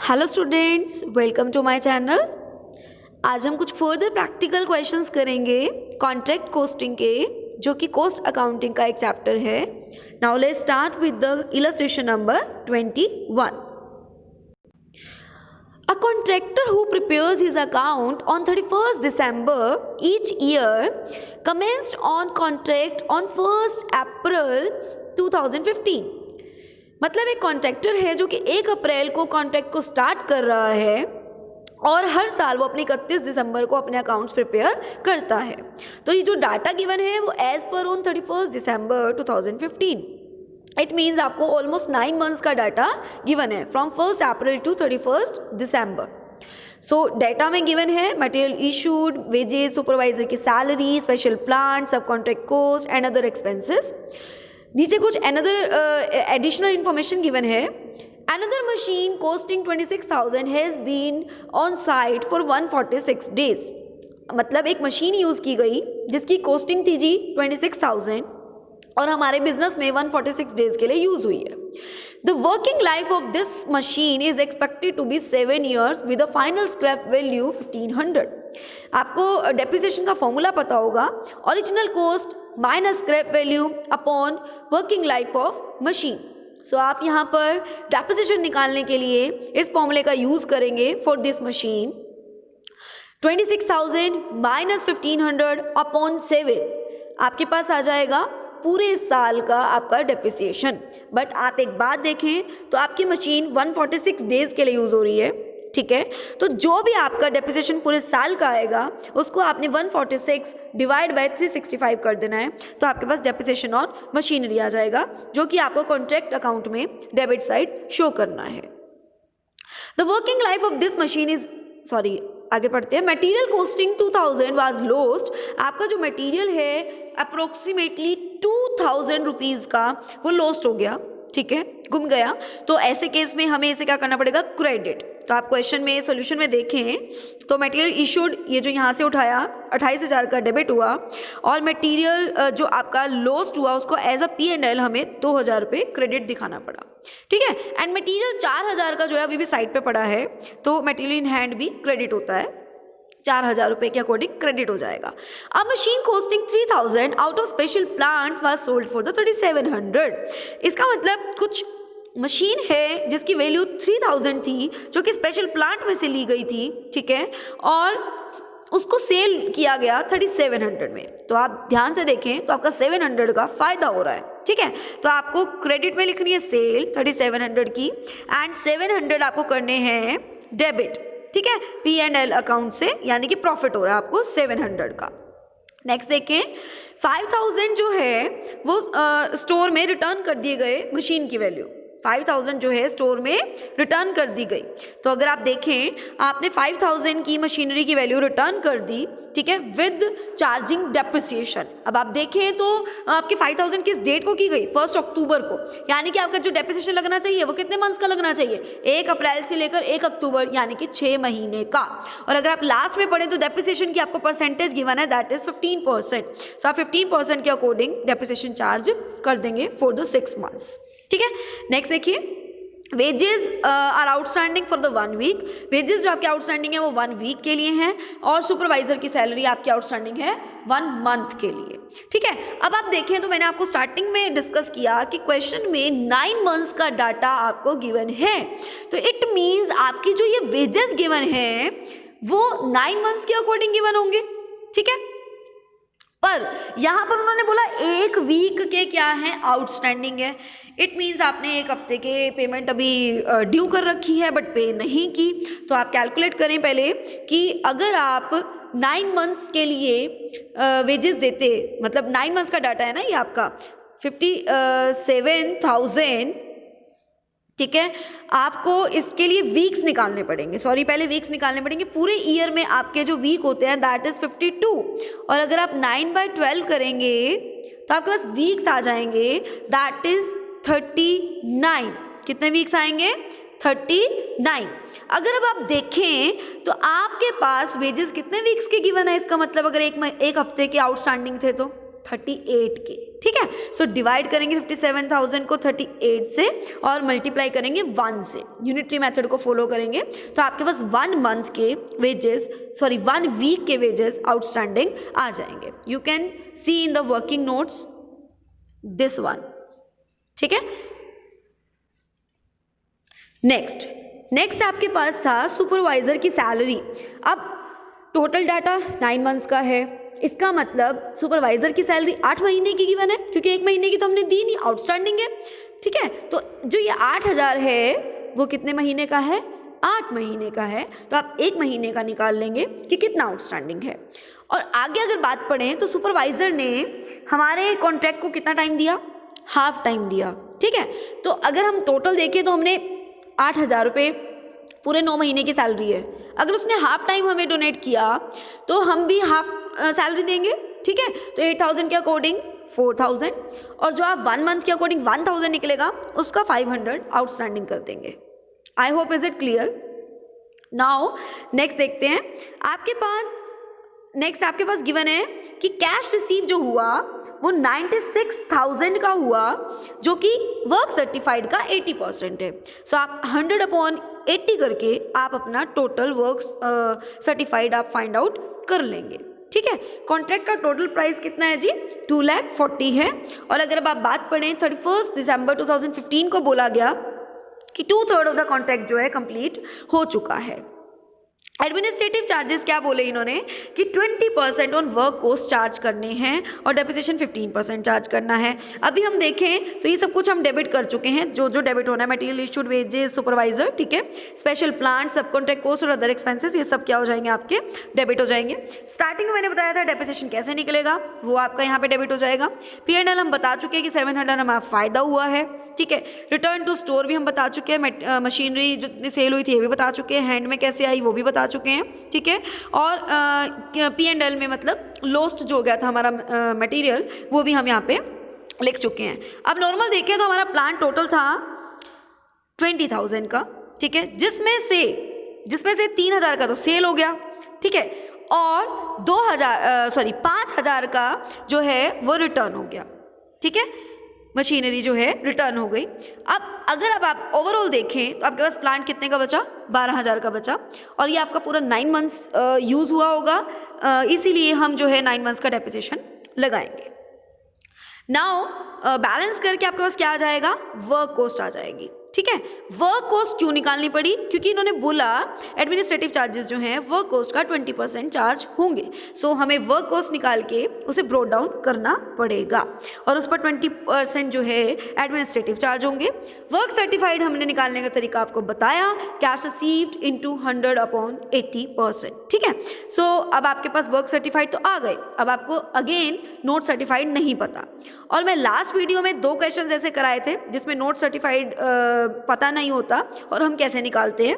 Hello students, welcome to my channel. आज हम कुछ फर्दर प्रैक्टिकल क्वेश्चंस करेंगे कॉन्ट्रैक्ट कोस्टिंग के, जो कि कॉस्ट अकाउंटिंग का एक चैप्टर है। Now let's start with the illustration number 21। A contractor who prepares his account on 31st December each year commenced on contract on 1st April 2015। मतलब एक contractor है जो कि 1 अप्रैल को कॉन्ट्रैक्ट को स्टार्ट कर रहा है और हर साल वो अपनी 31 दिसंबर को अपने अकाउंट्स प्रिपेयर करता है। तो ये जो डाटा गिवन है वो as per on 31 December 2015। It means आपको ऑलमोस्ट 9 मंथ्स का डाटा गिवन है from 1st April to 31st December. So data में गिवन है मटेरियल इशूड, वेजेस, सुपरवाइजर की salary, special plant, subcontract cost and other expenses. नीचे कुछ another additional information given है। Another machine costing 26,000 has been on site for 146 days. मतलब एक machine use की गई जिसकी कॉस्टिंग थी जी 26,000 और हमारे बिजनेस में 146 डेज के लिए यूज़ हुई है। The working life of this machine is expected to be 7 years with a final scrap value 1500। आपको डेप्रिसिएशन का फॉर्मूला पता होगा, original cost minus scrap value upon working life of machine. So आप यहाँ पर डेप्रिसिएशन निकालने के लिए इस फॉर्मूले का यूज़ करेंगे for this machine. 26,000 minus 1500 upon 7 आपके पास आ जाएगा पूरे साल का आपका डेप्रिसिएशन। बट आप एक बात देखें तो आपकी मशीन 146 डेज के लिए यूज़ हो रही है, ठीक है। तो जो भी आपका डेप्रिसिएशन पूरे साल का आएगा उसको आपने 146 डिवाइड बाय 365 कर देना है, तो आपके पास डेप्रिसिएशन ऑन मशीनरी आ जाएगा, जो कि आपको कॉन्ट्रैक्ट अकाउंट में डेबिट साइड शो करना है। The working life of this machine is आगे पढ़ते हैं। Material costing 2000 was lost. आपका जो मटेरियल है अप्रोक्सीमेटली 2000 रुपीज़ का वो लॉस्ट हो गया, ठीक है, गुम गया। तो ऐसे केस में हमें इसे क्या करना पड़ेगा, क्रेडिट। तो आप क्वेश्चन में सॉल्यूशन में देखें तो मटेरियल इशूड ये जो यहाँ से उठाया 28,000 का डेबिट हुआ और मटेरियल जो आपका लॉस्ट हुआ उसको एज अ P&L हमें 2,000 रुपये क्रेडिट दिखाना पड़ा, ठीक है। एंड मटेरियल 4,000 का जो है अभी भी साइड पे पड़ा है, तो मटेरियल इन हैंड भी क्रेडिट होता है, 4,000 रुपये के अकॉर्डिंग क्रेडिट हो जाएगा। अब machine costing 3,000 out of special plant was sold for the 3,700। इसका मतलब कुछ मशीन है जिसकी वैल्यू 3,000 थी जो कि स्पेशल प्लांट में से ली गई थी, ठीक है, और उसको सेल किया गया 3,700 में। तो आप ध्यान से देखें तो आपका 700 का फ़ायदा हो रहा है, ठीक है। तो आपको क्रेडिट में लिखनी है सेल 3,700 की एंड 700 आपको करने हैं डेबिट, ठीक है, P&L अकाउंट से, यानी कि प्रॉफिट हो रहा है आपको 700 का। नेक्स्ट देखें 5,000 जो है वो स्टोर में रिटर्न कर दिए गए मशीन की वैल्यू 5,000 जो है स्टोर में रिटर्न कर दी गई। तो अगर आप देखें आपने 5,000 की मशीनरी की वैल्यू रिटर्न कर दी, ठीक है, विद चार्जिंग डेप्रिसिएशन। अब आप देखें तो आपके 5,000 किस डेट को की गई, 1 अक्टूबर को, यानी कि आपका जो डेप्रिसिएशन लगना चाहिए वो कितने मंथ्स का लगना चाहिए, 1 अप्रैल से लेकर 1 अक्टूबर, यानी कि 6 महीने का। और अगर आप लास्ट में पढ़ें तो डेप्रिसिएशन की आपको परसेंटेज गिवन है, दैट इज 15%। सो आप 15% के अकॉर्डिंग डेप्रिसिएशन चार्ज कर देंगे फॉर द 6 मंथ्स, ठीक है। नेक्स्ट देखिए wages are outstanding for the 1 week. Wages जो आपके आउटस्टैंडिंग है वो 1 वीक के लिए हैं और सुपरवाइजर की सैलरी आपकी आउटस्टैंडिंग है 1 मंथ के लिए, ठीक है। अब आप देखें तो मैंने आपको स्टार्टिंग में डिस्कस किया कि क्वेश्चन में 9 मंथ्स का डाटा आपको गिवन है, तो इट मीन्स आपकी जो ये वेजेस गिवन है वो 9 मंथ्स के अकॉर्डिंग गिवन होंगे, ठीक है। पर यहाँ पर उन्होंने बोला 1 वीक के क्या है, आउटस्टैंडिंग है। इट मीन्स आपने 1 हफ्ते के पेमेंट अभी ड्यू कर रखी है बट पे नहीं की। तो आप कैलकुलेट करें पहले कि अगर आप 9 मंथ्स के लिए वेजेस देते, मतलब 9 मंथ्स का डाटा है ना ये आपका 57,000, ठीक है। आपको इसके लिए वीक्स निकालने पड़ेंगे, पहले वीक्स निकालने पड़ेंगे। पूरे ईयर में आपके जो वीक होते हैं दैट इज 52, और अगर आप 9/12 करेंगे तो आपके पास वीक्स आ जाएंगे दैट इज 39। कितने वीक्स आएंगे, 39। अगर अब आप देखें तो आपके पास वेजेस कितने वीक्स के गिवन है, इसका मतलब अगर एक हफ्ते के आउटस्टैंडिंग थे तो 38 के, ठीक है। सो डिवाइड करेंगे 57,000 को 38 से और मल्टीप्लाई करेंगे 1 से, यूनिटरी मेथड को फॉलो करेंगे, तो आपके पास 1 मंथ के वेजेस 1 वीक के वेजेस आउटस्टैंडिंग आ जाएंगे। You can see in the working notes this one, ठीक है। नेक्स्ट आपके पास था सुपरवाइजर की सैलरी। अब टोटल डाटा 9 मंथ्स का है, इसका मतलब सुपरवाइजर की सैलरी 8 महीने की गिवन है, क्योंकि 1 महीने की तो हमने दी नहीं, आउटस्टैंडिंग है, ठीक है। तो जो ये 8,000 है वो कितने महीने का है? 8 महीने का है। तो आप 1 महीने का निकाल लेंगे कि कितना आउटस्टैंडिंग है। और आगे अगर बात पढ़ें तो सुपरवाइजर ने हमारे कॉन्ट्रैक्ट को कितना टाइम दिया? हाफ टाइम दिया, ठीक है। तो अगर हम टोटल देखें तो हमने 8,000 रुपये पूरे 9 महीने की सैलरी है। अगर उसने हाफ टाइम हमें डोनेट किया तो हम भी हाफ सैलरी देंगे, ठीक है। तो 8,000 के अकॉर्डिंग 4,000 और जो आप 1 मंथ के अकॉर्डिंग 1,000 निकलेगा उसका 500 आउटस्टैंडिंग कर देंगे। आई hope is it clear. Now next देखते हैं। आपके पास गिवन है कि कैश रिसीव जो हुआ वो 96,000 का हुआ, जो कि वर्क सर्टिफाइड का 80% है। सो आप 100/80 करके आप अपना टोटल वर्क सर्टिफाइड आप फाइंड आउट कर लेंगे, ठीक है। कॉन्ट्रैक्ट का टोटल प्राइस कितना है जी? 2,40,000 है। और अगर अब आप बात पढ़ें 31 दिसंबर 2015 को बोला गया कि 2/3 ऑफ द कॉन्ट्रैक्ट जो है कंप्लीट हो चुका है। एडमिनिस्ट्रेटिव चार्जेस क्या बोले इन्होंने कि 20% ऑन वर्क कॉस्ट चार्ज करने हैं और डेप्रिसिएशन 15% चार्ज करना है। अभी हम देखें तो ये सब कुछ हम डेबिट कर चुके हैं, जो डेबिट होना है, मटेरियल इशूड, वेजेस, सुपरवाइजर, ठीक है, special plant, subcontract cost और अदर एक्सपेंसेस, ये सब क्या हो जाएंगे? आपके डेबिट हो जाएंगे। स्टार्टिंग में मैंने बताया था डेप्रिसिएशन कैसे निकलेगा, वो आपका यहाँ पे डेबिट हो जाएगा। P&L हम बता चुके हैं कि 700 हमारा फायदा हुआ है, ठीक है। रिटर्न टू स्टोर भी हम बता चुके हैं, मशीनरी जितनी सेल हुई थी ये भी बता चुके हैं, हैंड में कैसे आई वो भी बता चुके हैं, ठीक है। और P&L में मतलब लॉस्ट जो हो गया था हमारा मटेरियल वो भी हम यहाँ पे लिख चुके हैं। अब नॉर्मल देखें तो हमारा प्लान टोटल था 20,000 का, ठीक है, जिसमें से 3,000 का तो सेल हो गया, ठीक है, और 5,000 का जो है वो रिटर्न हो गया, ठीक है, मशीनरी जो है रिटर्न हो गई। अब आप ओवरऑल देखें तो आपके पास प्लांट कितने का बचा? 12,000 का बचा, और ये आपका पूरा 9 मंथ्स यूज़ हुआ होगा, इसीलिए हम जो है 9 मंथ्स का डेप्रिसिएशन लगाएंगे। नाउ बैलेंस करके आपके पास क्या आ जाएगा? वर्क कॉस्ट आ जाएगी, ठीक है। वर्क कॉस्ट क्यों निकालनी पड़ी? क्योंकि इन्होंने बोला एडमिनिस्ट्रेटिव चार्जेस जो हैं वर्क कॉस्ट का 20% चार्ज होंगे। सो हमें वर्क कॉस्ट निकाल के उसे ब्रोट डाउन करना पड़ेगा और उस पर 20% जो है एडमिनिस्ट्रेटिव चार्ज होंगे। वर्क सर्टिफाइड हमने निकालने का तरीका आपको बताया, कैश रिसीव्ड इंटू 100/80%, ठीक है। सो अब आपके पास वर्क सर्टिफाइड तो आ गए, अब आपको अगेन नोट सर्टिफाइड नहीं पता। और मैं लास्ट वीडियो में 2 क्वेश्चन ऐसे कराए थे जिसमें नोट सर्टिफाइड पता नहीं होता और हम कैसे निकालते हैं।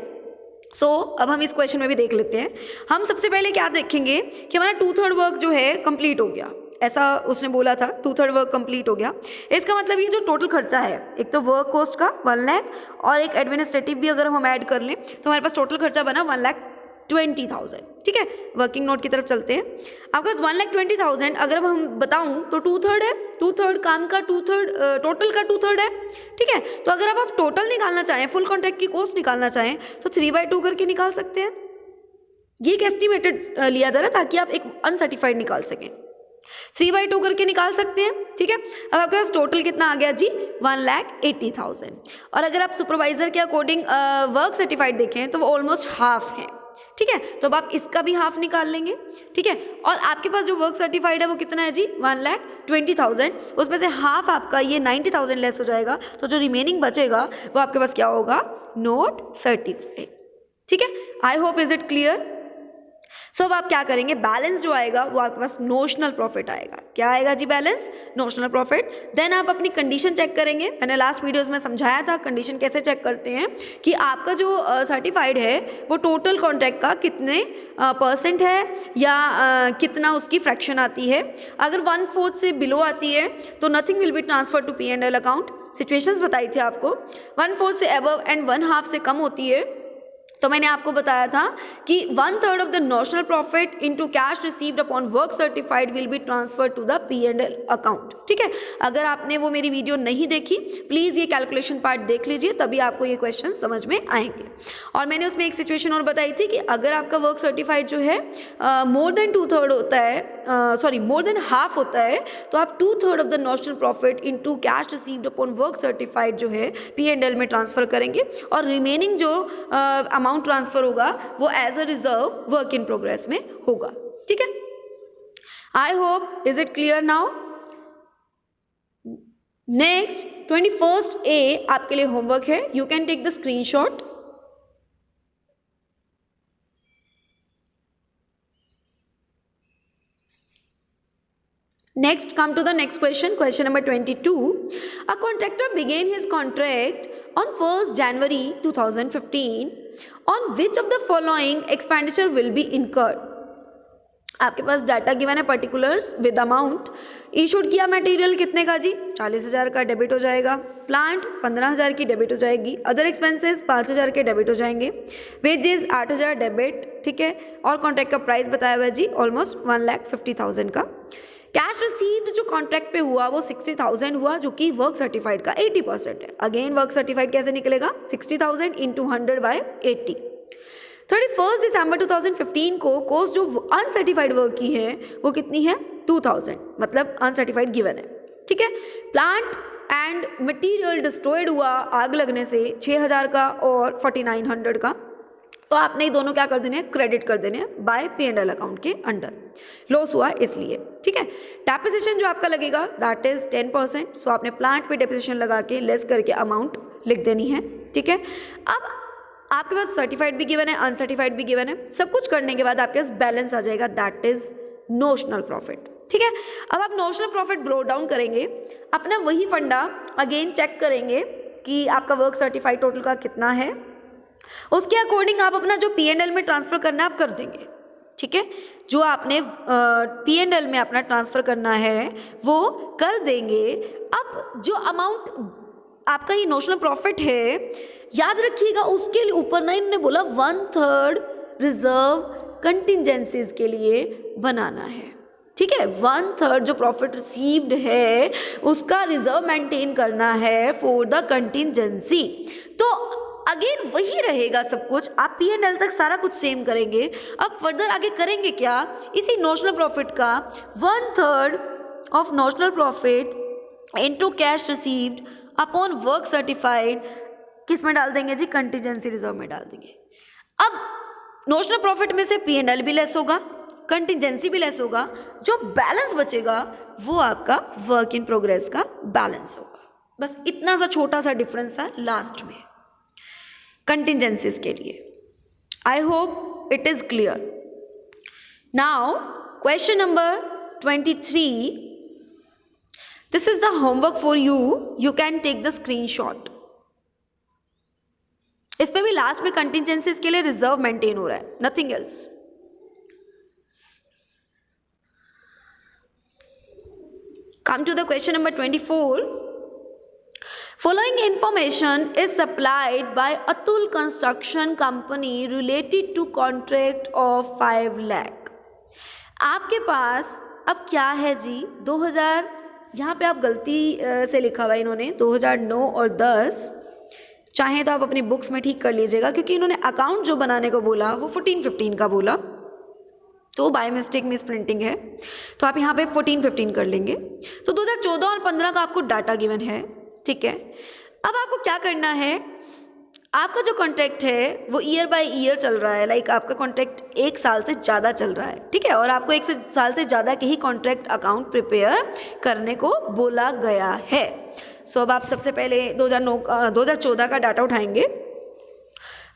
सो अब हम इस क्वेश्चन में भी देख लेते हैं। हम सबसे पहले क्या देखेंगे कि हमारा 2/3 वर्क जो है कंप्लीट हो गया, ऐसा उसने बोला था, 2/3 वर्क कंप्लीट हो गया। इसका मतलब ये जो टोटल खर्चा है, एक तो वर्क कॉस्ट का 1 लाख और एक एडमिनिस्ट्रेटिव भी अगर हम ऐड कर लें तो हमारे पास टोटल खर्चा बना 1,20,000, ठीक है। वर्किंग नोट की तरफ चलते हैं। आपके पास 1,20,000 अगर अब हम बताऊं तो 2/3 है, 2/3 काम का 2/3 टोटल का 2/3 है, ठीक है। तो अगर अब आप टोटल निकालना चाहें, फुल कॉन्ट्रैक्ट की कॉस्ट निकालना चाहें तो 3/2 करके निकाल सकते हैं। ये एक एस्टिमेटेड लिया जा रहा है ताकि आप एक अनसर्टिफाइड निकाल सकें। 3/2 करके निकाल सकते हैं, ठीक है। अब आपके पास टोटल कितना आ गया जी? 1,80,000। और अगर आप सुपरवाइजर के अकॉर्डिंग वर्क सर्टिफाइड देखें तो वो ऑलमोस्ट हाफ है, ठीक है। तो अब आप इसका भी हाफ निकाल लेंगे, ठीक है। और आपके पास जो वर्क सर्टिफाइड है वो कितना है जी? 1,20,000। उसमें से हाफ आपका ये 90,000 लेस हो जाएगा, तो जो रिमेनिंग बचेगा वो आपके पास क्या होगा? नोट सर्टिफाइड, ठीक है। I hope is it clear. So अब आप क्या करेंगे? बैलेंस जो आएगा वो आपके पास नोशनल प्रॉफिट आएगा। क्या आएगा जी? Balance, notional profit. देन आप अपनी कंडीशन चेक करेंगे। मैंने लास्ट वीडियोस में समझाया था कंडीशन कैसे चेक करते हैं कि आपका जो सर्टिफाइड है वो टोटल कॉन्ट्रैक्ट का कितने % है या कितना उसकी फ्रैक्शन आती है। अगर 1/4 से बिलो आती है तो nothing will be transfer to P&L account. Situations बताई थी आपको। 1/4 से अबव एंड 1/2 से कम होती है तो मैंने आपको बताया था कि 1/3 of the notional profit into cash received upon work certified will be transfer to the P&L account. ठीक है, अगर आपने वो मेरी वीडियो नहीं देखी प्लीज़ ये कैलकुलेशन पार्ट देख लीजिए, तभी आपको ये क्वेश्चन समझ में आएंगे। और मैंने उसमें एक सिचुएशन और बताई थी कि अगर आपका वर्क सर्टिफाइड जो है मोर देन 2/3 होता है, सॉरी मोर देन हाफ होता है, तो आप 2/3 of the notional profit into cash received upon work certified जो है P&L में ट्रांसफर करेंगे और रिमेनिंग जो अमाउंट ट्रांसफर होगा वो as a reserve work in progress में होगा। ठीक है, I hope is it clear now. Next 21st A आपके लिए होमवर्क है, you can take the screenshot. Next, come to the next question, question number 22. A contractor began his contract on 1st January 2015. On which of the following expenditure will be incurred? आपके पास data given है, particulars with amount. Issued किया material कितने का जी? 40,000 का debit हो जाएगा। Plant 15,000 की debit हो जाएगी। अदर एक्सपेंसेस 5,000 के डेबिट हो जाएंगे। Wages 8,000 debit. ठीक है, और कॉन्ट्रैक्ट का प्राइस बताया हुआ है जी ऑलमोस्ट 1,50,000 का। कैश रिसीव्ड जो कॉन्ट्रैक्ट पे हुआ वो 60,000 हुआ, जो कि वर्क सर्टिफाइड का 80% है। अगेन वर्क सर्टिफाइड कैसे निकलेगा? 60,000 इंटू 100/80। 31 दिसंबर 2015 को कॉस्ट जो अनसर्टिफाइड वर्क की है वो कितनी है? 2,000, मतलब अनसर्टिफाइड गिवन है। ठीक है, प्लांट एंड मटेरियल डिस्ट्रॉयड हुआ आग लगने से 6,000 का और 4,900 का। तो आपने ये दोनों क्या कर देने हैं? क्रेडिट कर देने हैं बाय P&L अकाउंट के अंडर। लॉस हुआ इसलिए। ठीक है, डेप्रिसिएशन जो आपका लगेगा दैट इज 10%। सो आपने प्लांट पे डेप्रिसिएशन लगा के लेस करके अमाउंट लिख देनी है। ठीक है, अब आपके पास सर्टिफाइड भी गिवन है, अनसर्टिफाइड भी गिवन है। सब कुछ करने के बाद आपके पास बैलेंस आ जाएगा, दैट इज नोशनल प्रॉफिट। ठीक है, अब आप नोशनल प्रॉफिट ब्रो डाउन करेंगे, अपना वही फंडा अगेन चेक करेंगे कि आपका वर्क सर्टिफाइड टोटल का कितना है, उसके अकॉर्डिंग आप अपना जो P&L में ट्रांसफ़र करना है आप कर देंगे। ठीक है, जो आपने P&L में अपना ट्रांसफ़र करना है वो कर देंगे। अब जो अमाउंट आपका ये नोशनल प्रॉफिट है, याद रखिएगा उसके ऊपर ना इन्होंने बोला 1/3 रिजर्व कंटिजेंसीज के लिए बनाना है। ठीक है, 1/3 जो प्रॉफिट रिसीव्ड है उसका रिजर्व मेंटेन करना है फॉर द कंटिजेंसी। तो अगेन वही रहेगा सब कुछ, आप P&L तक सारा कुछ सेम करेंगे। अब फर्दर आगे करेंगे क्या? इसी नोशनल प्रॉफिट का 1/3 of notional profit into cash received upon work certified किस में डाल देंगे जी? कंटिजेंसी रिजर्व में डाल देंगे। अब नोशनल प्रॉफिट में से P&L भी लेस होगा, कंटिजेंसी भी लेस होगा, जो बैलेंस बचेगा वो आपका वर्क इन प्रोग्रेस का बैलेंस होगा। बस इतना सा छोटा सा डिफरेंस था लास्ट में कंटिजेंसीज के लिए। I hope it is clear. Now question number 23, this is the homework for you, you can take the screenshot. इस पे भी लास्ट में कंटिजेंसीज के लिए रिजर्व मेंटेन हो रहा है, nothing else. Come to the question number 24. Following information is supplied by Atul Construction Company related to contract of 5 lakh. आपके पास अब क्या है जी? 2000, यहाँ पे आप गलती से लिखा हुआ इन्होंने 2009 और 10, चाहे तो आप अपनी बुक्स में ठीक कर लीजिएगा, क्योंकि इन्होंने अकाउंट जो बनाने को बोला वो 14-15 का बोला, तो बाय मिस्टेक मिस प्रिंटिंग है, तो आप यहाँ पे 14-15 कर लेंगे। तो 2014 और 15 का आपको डाटा गिवन है। ठीक है, अब आपको क्या करना है? आपका जो कॉन्ट्रैक्ट है वो ईयर बाय ईयर चल रहा है, लाइक आपका कॉन्ट्रैक्ट 1 साल से ज़्यादा चल रहा है। ठीक है, और आपको 1 साल से ज़्यादा के ही कॉन्ट्रैक्ट अकाउंट प्रिपेयर करने को बोला गया है। सो अब आप सबसे पहले 2014 का डाटा उठाएंगे।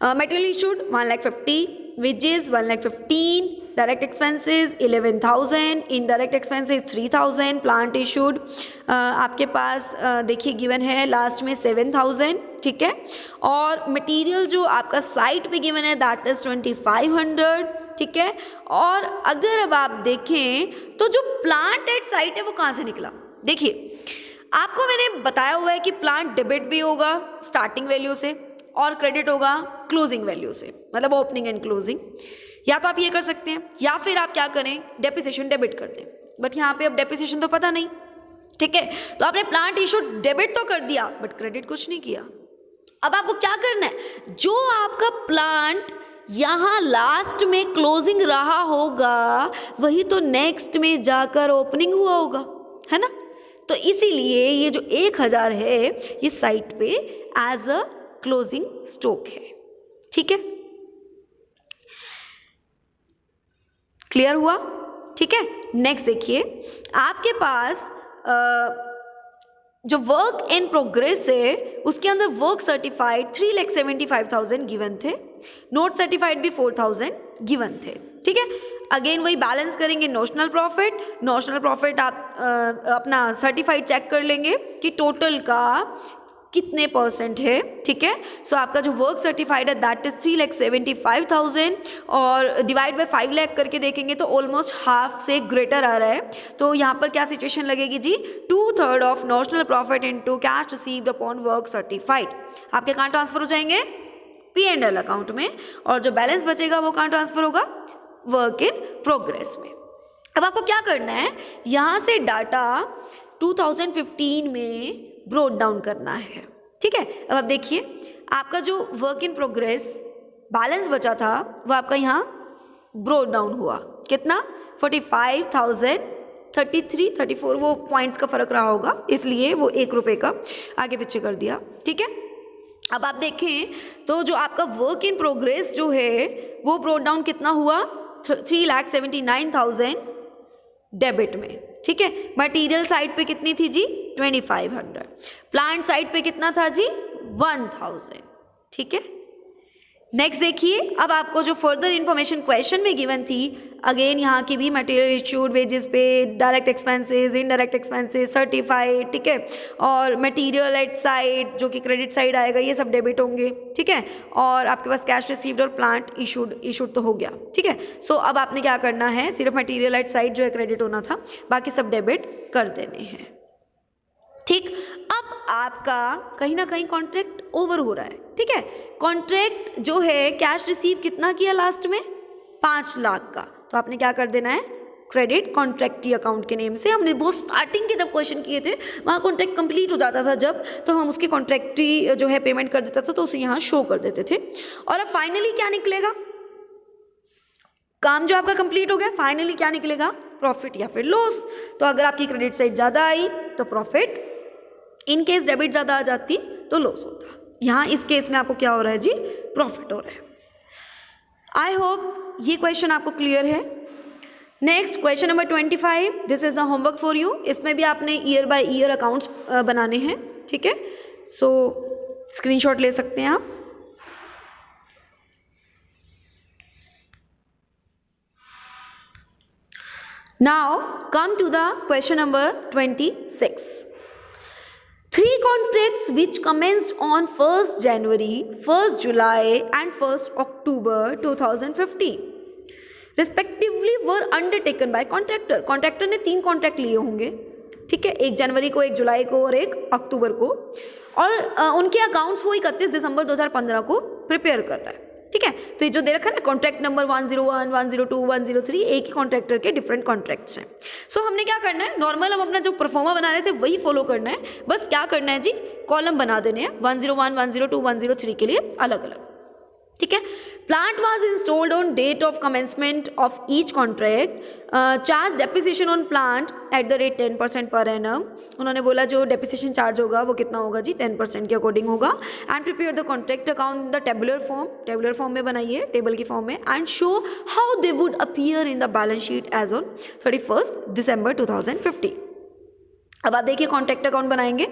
Material issued 1,50,000, wages 1,15,000, direct expenses 11,000, indirect expenses 3,000, plant issued आपके पास देखिए गिवन है लास्ट में 7,000। ठीक है, और मटेरियल जो आपका साइट पे गिवन है दैट इज 2,500। ठीक है, और अगर अब आप देखें तो जो प्लांट एट साइट है वो कहाँ से निकला? देखिए आपको मैंने बताया हुआ है कि प्लांट डेबिट भी होगा स्टार्टिंग वैल्यू से और क्रेडिट होगा क्लोजिंग वैल्यू से, मतलब ओपनिंग एंड क्लोजिंग। या तो आप ये कर सकते हैं, या फिर आप क्या करें, डेप्रिसिएशन डेबिट कर दें। बट यहाँ पे अब डेप्रिसिएशन तो पता नहीं, ठीक है, तो आपने प्लांट इशू डेबिट तो कर दिया बट क्रेडिट कुछ नहीं किया। अब आपको क्या करना है, जो आपका प्लांट यहाँ लास्ट में क्लोजिंग रहा होगा वही तो नेक्स्ट में जाकर ओपनिंग हुआ होगा, है ना। तो इसीलिए ये जो 1000 है ये साइट पे एज अ क्लोजिंग स्टॉक है, ठीक है, क्लियर हुआ, ठीक है। नेक्स्ट देखिए, आपके पास जो वर्क इन प्रोग्रेस है उसके अंदर वर्क सर्टिफाइड 3,75,000 गिवन थे, नोट सर्टिफाइड भी 4,000 गिवन थे, ठीक है। अगेन वही बैलेंस करेंगे नोशनल प्रॉफिट, नोशनल प्रॉफिट आप अपना सर्टिफाइड चेक कर लेंगे कि टोटल का कितने परसेंट है, ठीक है। सो आपका जो वर्क सर्टिफाइड है दैट इज 3,75,000 और डिवाइड बाय 5 लाख करके देखेंगे तो ऑलमोस्ट हाफ से ग्रेटर आ रहा है। तो यहाँ पर क्या सिचुएशन लगेगी जी, 2/3 of notional profit into cash received upon work certified. आपके कहाँ ट्रांसफर हो जाएंगे, P&L अकाउंट में, और जो बैलेंस बचेगा वो कहाँ ट्रांसफर होगा, वर्क इन प्रोग्रेस में। अब आपको क्या करना है, यहाँ से डाटा 2015 में ब्रोड डाउन करना है, ठीक है। अब आप देखिए, आपका जो वर्क इन प्रोग्रेस बैलेंस बचा था वो आपका यहाँ ब्रोड डाउन हुआ, कितना, 45,000, 33, 34, वो पॉइंट्स का फर्क रहा होगा इसलिए वो 1 रुपये का आगे पीछे कर दिया, ठीक है। अब आप देखें तो जो आपका वर्क इन प्रोग्रेस जो है वो ब्रोड डाउन कितना हुआ, 3,79,000 डेबिट में, ठीक है। मटेरियल साइड पे कितनी थी जी, 2,500, प्लांट साइड पे कितना था जी, 1,000, ठीक है। नेक्स्ट देखिए, अब आपको जो फर्दर इन्फॉर्मेशन क्वेश्चन में गिवन थी, अगेन यहाँ की भी मटेरियल इश्यूड, वेजेस पे, direct expenses, indirect expenses, certified, ठीक है, और मटेरियल एट साइड जो कि क्रेडिट साइड आएगा ये सब डेबिट होंगे, ठीक है। और आपके पास कैश रिसीव्ड और प्लांट इशूड तो हो गया, ठीक है। सो अब आपने क्या करना है, सिर्फ मटेरियल एट साइड जो है क्रेडिट होना था, बाकी सब डेबिट कर देने हैं, ठीक। अब आपका कहीं ना कहीं कॉन्ट्रैक्ट ओवर हो रहा है, ठीक है। कॉन्ट्रैक्ट जो है कैश रिसीव कितना किया लास्ट में, 5 लाख का, तो आपने क्या कर देना है, क्रेडिट कॉन्ट्रैक्टी अकाउंट के नेम से। हमने बहुत स्टार्टिंग के जब क्वेश्चन किए थे वहाँ कॉन्ट्रैक्ट कंप्लीट हो जाता था जब, तो हम उसकी कॉन्ट्रैक्टी जो है पेमेंट कर देता था तो उसे यहाँ शो कर देते थे। और अब फाइनली क्या निकलेगा, काम जो आपका कंप्लीट हो गया, फाइनली क्या निकलेगा, प्रॉफिट या फिर लॉस। तो अगर आपकी क्रेडिट साइड ज़्यादा आई तो प्रॉफिट, इन केस डेबिट ज़्यादा आ जाती तो लॉस होता। यहाँ इस केस में आपको क्या हो रहा है जी, प्रॉफिट हो रहा है। आई होप ये क्वेश्चन आपको क्लियर है। Next question number 25, this is the homework for you. इसमें भी आपने ईयर बाय ईयर अकाउंट्स बनाने हैं, ठीक है। सो स्क्रीनशॉट ले सकते हैं आप। Now come to the question number 26। 3 contracts which commenced on 1st January, 1st July and 1st October 2015 respectively were undertaken by contractor। Contractor ने 3 कॉन्ट्रैक्ट लिए होंगे, ठीक है, 1 जनवरी को, 1 जुलाई को और 1 अक्टूबर को, और उनके अकाउंट्स वो 31 दिसंबर 2015 को प्रिपेयर कर रहा है, ठीक है। तो ये जो दे रखा है ना, कॉन्ट्रैक्ट नंबर 101, 102, 103, एक ही कॉन्ट्रैक्टर के डिफरेंट कॉन्ट्रैक्ट्स हैं। सो हमने क्या करना है, नॉर्मल हम अपना जो परफॉर्मा बना रहे थे वही फॉलो करना है, बस क्या करना है जी, कॉलम बना देने हैं 101, 102, 103 के लिए अलग अलग, ठीक है। Plant was installed on date of commencement of each contract, charge depreciation on plant at the rate 10% per annum. उन्होंने बोला जो डेप्रिसिएशन चार्ज होगा वो कितना होगा जी, 10% के अकॉर्डिंग होगा। And prepare the contract account the tabular form में बनाइए, टेबल की फॉर्म में, and show how they would appear in the balance sheet as on 31 December 2015। अब आप देखिए कॉन्ट्रैक्ट अकाउंट बनाएंगे।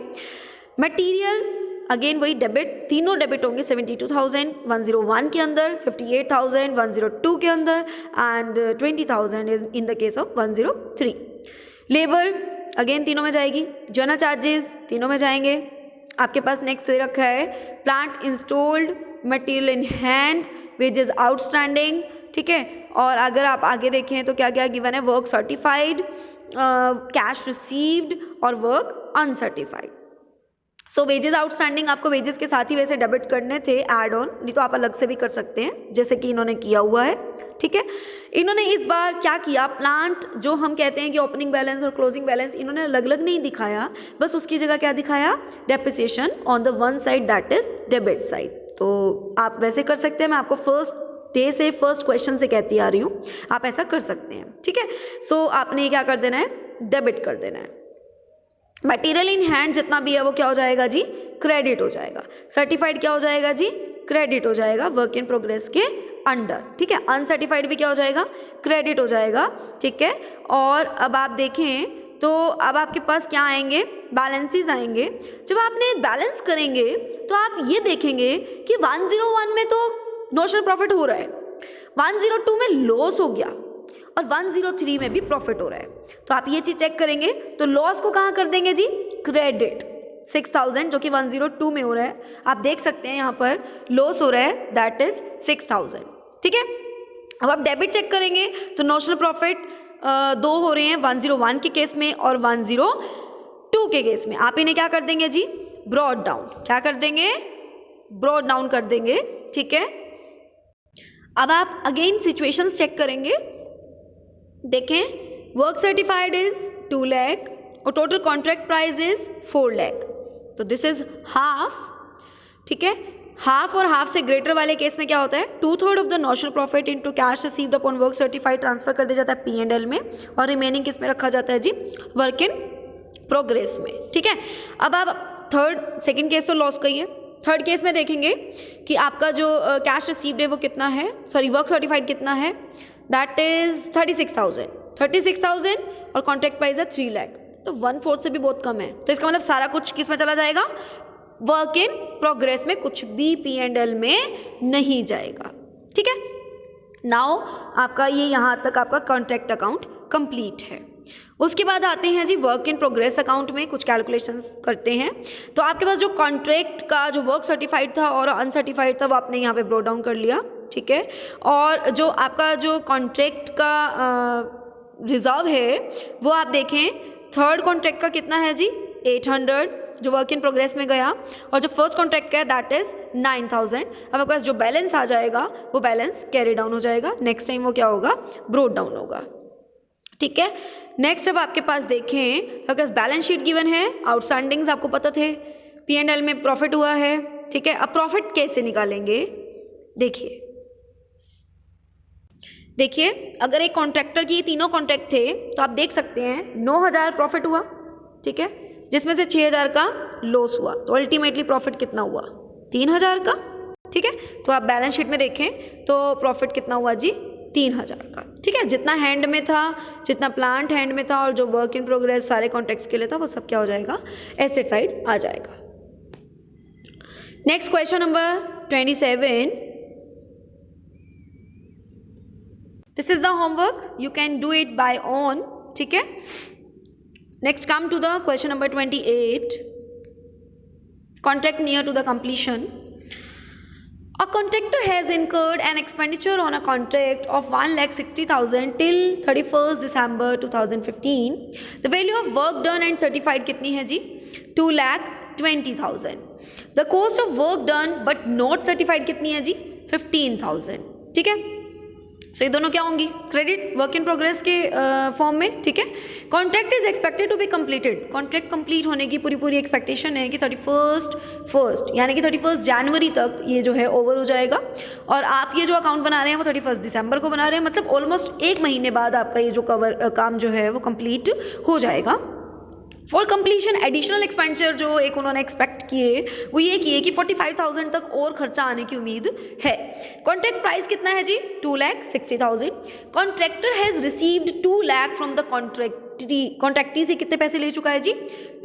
मटीरियल अगेन वही डेबिट, तीनों डेबिट होंगे 72,000 101 के अंदर, 58,000 102 के अंदर, and 20,000 is in the case of 103। Labour again तीनों में जाएगी, जर्नल चार्जेस तीनों में जाएंगे। आपके पास नेक्स्ट दे रखा है plant installed, material in hand, wages outstanding, ठीक है। और अगर आप आगे देखें तो क्या क्या गिवन है, वर्क सर्टिफाइड, कैश रिसीव्ड और वर्क अनसर्टिफाइड। सो वेजेस आउटस्टैंडिंग आपको वेजेस के साथ ही वैसे डेबिट करने थे ऐड ऑन, नहीं तो आप अलग से भी कर सकते हैं जैसे कि इन्होंने किया हुआ है। ठीक है, इन्होंने इस बार क्या किया, प्लांट जो हम कहते हैं कि ओपनिंग बैलेंस और क्लोजिंग बैलेंस इन्होंने अलग अलग नहीं दिखाया, बस उसकी जगह क्या दिखाया, depreciation on the one side that is debit side. तो आप वैसे कर सकते हैं, मैं आपको फर्स्ट डे से फर्स्ट क्वेश्चन से कहती आ रही हूँ, आप ऐसा कर सकते हैं। ठीक है, सो आपने क्या कर देना है, डेबिट कर देना है। मटेरियल इन हैंड जितना भी है वो क्या हो जाएगा जी, क्रेडिट हो जाएगा। सर्टिफाइड क्या हो जाएगा जी, क्रेडिट हो जाएगा वर्क इन प्रोग्रेस के अंडर। ठीक है, अनसर्टिफाइड भी क्या हो जाएगा, क्रेडिट हो जाएगा। ठीक है, और अब आप देखें तो अब आपके पास क्या आएंगे, बैलेंसेस आएंगे। जब आपने बैलेंस करेंगे तो आप ये देखेंगे कि 101 में तो नोशनल प्रॉफिट हो रहा है, 102 में लॉस हो गया और 103 में भी प्रॉफिट हो रहा है। तो आप ये चीज़ चेक करेंगे तो लॉस को कहाँ कर देंगे जी, क्रेडिट 6000 जो कि 102 में हो रहा है, आप देख सकते हैं यहाँ पर लॉस हो रहा है दैट इज 6000। ठीक है, अब आप डेबिट चेक करेंगे तो नोशनल प्रॉफिट दो हो रहे हैं, 101 के केस में और 102 के केस में। आप इन्हें क्या कर देंगे जी, ब्रॉड डाउन, क्या कर देंगे, ब्रॉड डाउन कर देंगे। ठीक है, अब आप अगेन सिचुएशंस चेक करेंगे, देखें वर्क सर्टिफाइड इज 2 लाख और total contract price is 4 lakh, तो दिस इज हाफ। ठीक है, हाफ और हाफ से ग्रेटर वाले केस में क्या होता है, 2/3 of the notional profit into cash received upon work certified transfer कर दिया जाता है P&L में और रिमेनिंग किस में रखा जाता है जी, वर्क इन प्रोग्रेस में। ठीक है, अब आप सेकंड केस तो लॉस का ही है, थर्ड केस में देखेंगे कि आपका जो कैश रिसीव्ड है वो कितना है, सॉरी वर्क सर्टिफाइड कितना है, दैट इज 36,000 और कॉन्ट्रैक्ट प्राइस है 3 लाख, तो 1/4 से भी बहुत कम है। तो इसका मतलब सारा कुछ किस में चला जाएगा, वर्क इन प्रोग्रेस में, कुछ भी P&L में नहीं जाएगा। ठीक है, नाउ आपका ये यहाँ तक आपका कॉन्ट्रैक्ट अकाउंट कंप्लीट है। उसके बाद आते हैं जी वर्क इन प्रोग्रेस अकाउंट में, कुछ कैलकुलेशंस करते हैं। तो आपके पास जो कॉन्ट्रैक्ट का जो वर्क सर्टिफाइड था और अनसर्टिफाइड था वो आपने यहाँ पे ब्रो डाउन कर लिया। ठीक है, और जो आपका जो कॉन्ट्रैक्ट का रिजर्व है वो आप देखें, थर्ड कॉन्ट्रैक्ट का कितना है जी, 800 जो वर्क इन प्रोग्रेस में गया, और जो फर्स्ट कॉन्ट्रैक्ट का है दैट इज 9000। अब आपके पास जो बैलेंस आ जाएगा वो बैलेंस कैरी डाउन हो जाएगा, नेक्स्ट टाइम वो क्या होगा, ब्रोड डाउन होगा। ठीक है, नेक्स्ट अब आपके पास देखें तो आपके पास बैलेंस शीट गिवन है, आउटस्टैंडिंग्स आपको पता थे, P&L में प्रॉफिट हुआ है। ठीक है, अब प्रॉफिट कैसे निकालेंगे, देखिए अगर एक कॉन्ट्रैक्टर की तीनों कॉन्ट्रैक्ट थे तो आप देख सकते हैं 9000 प्रॉफिट हुआ। ठीक है, जिसमें से 6000 का लॉस हुआ, तो अल्टीमेटली प्रॉफिट कितना हुआ, 3000 का। ठीक है, तो आप बैलेंस शीट में देखें तो प्रॉफिट कितना हुआ जी, 3000 का। ठीक है, जितना हैंड में था, जितना प्लांट हैंड में था और जो वर्क इन प्रोग्रेस सारे कॉन्ट्रैक्ट्स के लिए था वो सब क्या हो जाएगा, एसेट साइड आ जाएगा। Next question number 27, this is the homework, you can do it by own. ठीक है, next come to the question number 28, contract near to the completion. A contractor has incurred an expenditure on a contract of 1,60,000 till 31st December 2015. The value of work done and certified कितनी है जी, 2,20,000. The cost of work done but not certified कितनी है जी, 15,000. ठीक है, सो ये दोनों क्या होंगी, क्रेडिट वर्क इन प्रोग्रेस के फॉर्म में। ठीक है, contract is expected to be completed, contract complete होने की पूरी एक्सपेक्टेशन है कि 31st यानी कि 31 जनवरी तक ये जो है ओवर हो जाएगा, और आप ये जो अकाउंट बना रहे हैं वो 31 दिसंबर को बना रहे हैं, मतलब ऑलमोस्ट 1 महीने बाद आपका ये जो काम जो है वो कंप्लीट हो जाएगा। फॉर कंप्लीशन एडिशनल एक्सपेंडिचर जो एक उन्होंने एक्सपेक्ट किए वो ये किए कि 45,000 तक और खर्चा आने की उम्मीद है। कॉन्ट्रैक्ट प्राइस कितना है जी, 2,60,000। Contractor has received 2 lakh from the contractee से कितने पैसे ले चुका है जी,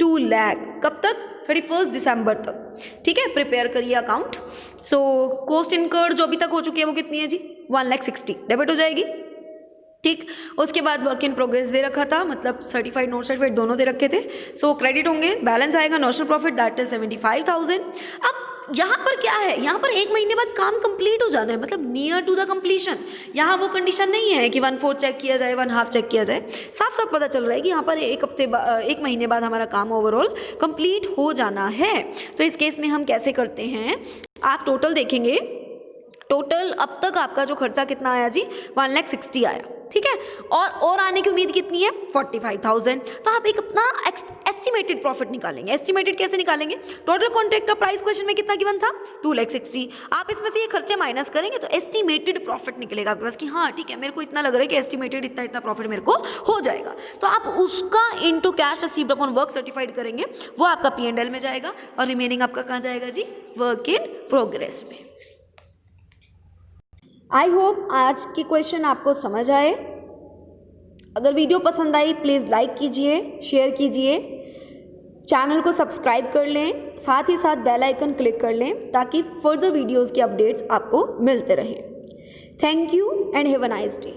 2 लाख। कब तक, 31 दिसंबर तक। ठीक है, प्रिपेयर करिए अकाउंट। सो कॉस्ट इनकर्ड जो अभी तक हो चुकी है वो कितनी है जी, 1,60,000 डेबिट हो जाएगी। ठीक, उसके बाद वर्क इन प्रोग्रेस दे रखा था, मतलब सर्टिफाइड नॉट सर्टिफाइड दोनों दे रखे थे, सो क्रेडिट होंगे, बैलेंस आएगा नोशनल प्रॉफिट दैट इज 75,000। अब यहाँ पर क्या है, यहाँ पर 1 महीने बाद काम कंप्लीट हो जाना है, मतलब नियर टू द कंप्लीशन। यहाँ वो कंडीशन नहीं है कि 1/4 चेक किया जाए, 1/2 चेक किया जाए। साफ साफ पता चल रहा है कि यहाँ पर 1 महीने बाद हमारा काम ओवरऑल कंप्लीट हो जाना है। तो इस केस में हम कैसे करते हैं, आप टोटल देखेंगे, टोटल अब तक आपका जो खर्चा कितना आया जी, 1,60,000 आया, ठीक है, और आने की उम्मीद कितनी है, 45,000। तो आप एक अपना एस्टिमेटेड प्रॉफिट निकालेंगे। एस्टिमेटेड कैसे निकालेंगे, टोटल कॉन्ट्रैक्ट का प्राइस क्वेश्चन में कितना गिवन था, 2,60,000। आप इसमें से ये खर्चे माइनस करेंगे तो एस्टिमेटेड प्रॉफिट निकलेगा आपके पास कि हाँ ठीक है, मेरे को इतना लग रहा है कि एस्टिमेटेड इतना प्रॉफिट मेरे को हो जाएगा। तो आप उसका into cash received upon work certified करेंगे, वो आपका P&L में जाएगा, और रिमेनिंग आपका कहाँ जाएगा जी, वर्क इन प्रोग्रेस में। आई होप आज की क्वेश्चन आपको समझ आए। अगर वीडियो पसंद आई प्लीज़ लाइक कीजिए, शेयर कीजिए, चैनल को सब्सक्राइब कर लें, साथ ही साथ बेल आइकन क्लिक कर लें ताकि फर्दर वीडियोज़ की अपडेट्स आपको मिलते रहें। Thank you and have a nice day.